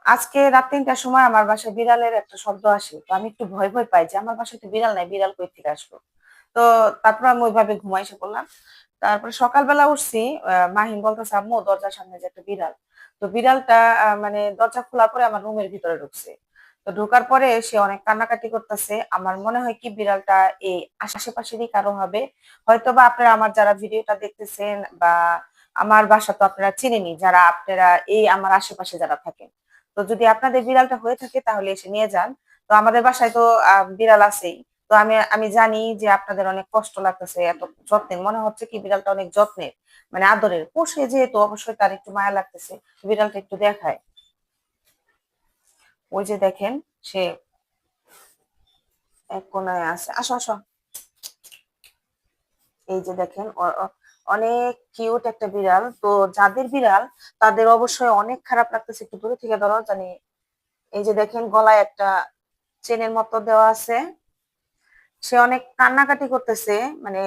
আজকে রাত ৩টার সময় আমার বাসায় বিড়ালের একটা শব্দ আসে। তো আমি একটু ভয়, ভয় পাই যে আমার বাসায় তো বিড়াল নাই, বিড়াল কই থেকে আসলো? তো তারপর আমি ওইভাবে ঘুমাইসা পড়লাম। তারপরে সকালবেলা উঠছি, মাহিন বলতেছে, "আম্মু দরজার সামনে যে একটা বিড়াল।" তো বিড়ালটা মানে দরজা খোলার পরে আমার রুমের ভিতরে ঢুকছে। তো ঢোকার পরে সে অনেক কান্নাকাটি করতেছে। আমার মনে হয় কি বিড়ালটা এই আশেপাশেরই কারো হবে। হয়তোবা আপনারা আমার যারা ভিডিওটা দেখতেছেন বা আমার বাসা তো আপনারা চেনেনই, যারা আপনারা এই আমার আশেপাশে যারা থাকেন। তো যদি আপনাদের বিড়ালটা হয়ে থাকে তাহলে এসে নিয়ে যান। তো আমাদের বাসায় তো বিড়াল আছেই। তো আমি আমি জানি যে আপনাদের অনেক কষ্ট লাগতেছে এত যত্নের। মনে হচ্ছে কি বিড়ালটা অনেক যত্নের, মানে আদরের। পোষে যেহেতু অবশ্যই তার একটু মায়া লাগতেছে। বিড়ালটা একটু দেখায়। ওই যে দেখেন, সে এক কোনায় আছে। আসো, আসো। এই যে দেখেন অনেক কিউট একটা বিড়াল। তো যাদের বিড়াল তাদের অবশ্যই অনেক খারাপ লাগতেছে। একটু দূরে থেকে ধরো জানি। এই যে দেখেন গলায় একটা চেনের মতো দেওয়া আছে। সে অনেক কান্নাকাটি করতেছে, মানে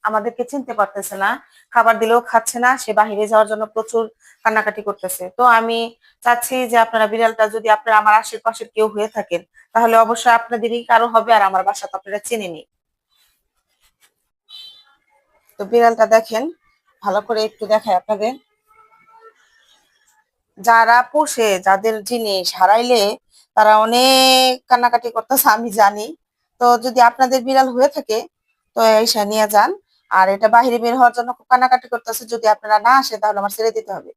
আমাদেরকে চিনতে পারতেছে না। খাবার দিলেও খাচ্ছে না, সে বাহিরে যাওয়ার জন্য প্রচুর কান্নাকাটি করতেছে। তো আমি চাচ্ছি যে আপনারা বিড়ালটা যদি আপনারা আমার আশেপাশের কেউ হয়ে থাকেন তাহলে অবশ্যই আপনাদেরই কারো হবে, আর আমার বাসা তো আপনারা চেনেনি। তো বিড়ালটা দেখেন, ভালো করে একটু দেখায় আপনাদের। যারা পোষে, যাদের জিনিস হারাইলে তারা অনেক কান্নাকাটি করতেছে, আমি জানি। তো যদি আপনাদের বিড়াল হয়ে থাকে তো এসে নিয়ে যান। আর এটা বাহিরে বের হওয়ার জন্য খুব কান্নাকাটি করতেছে, যদি আপনারা না আসে তাহলে আমার ছেড়ে দিতে হবে।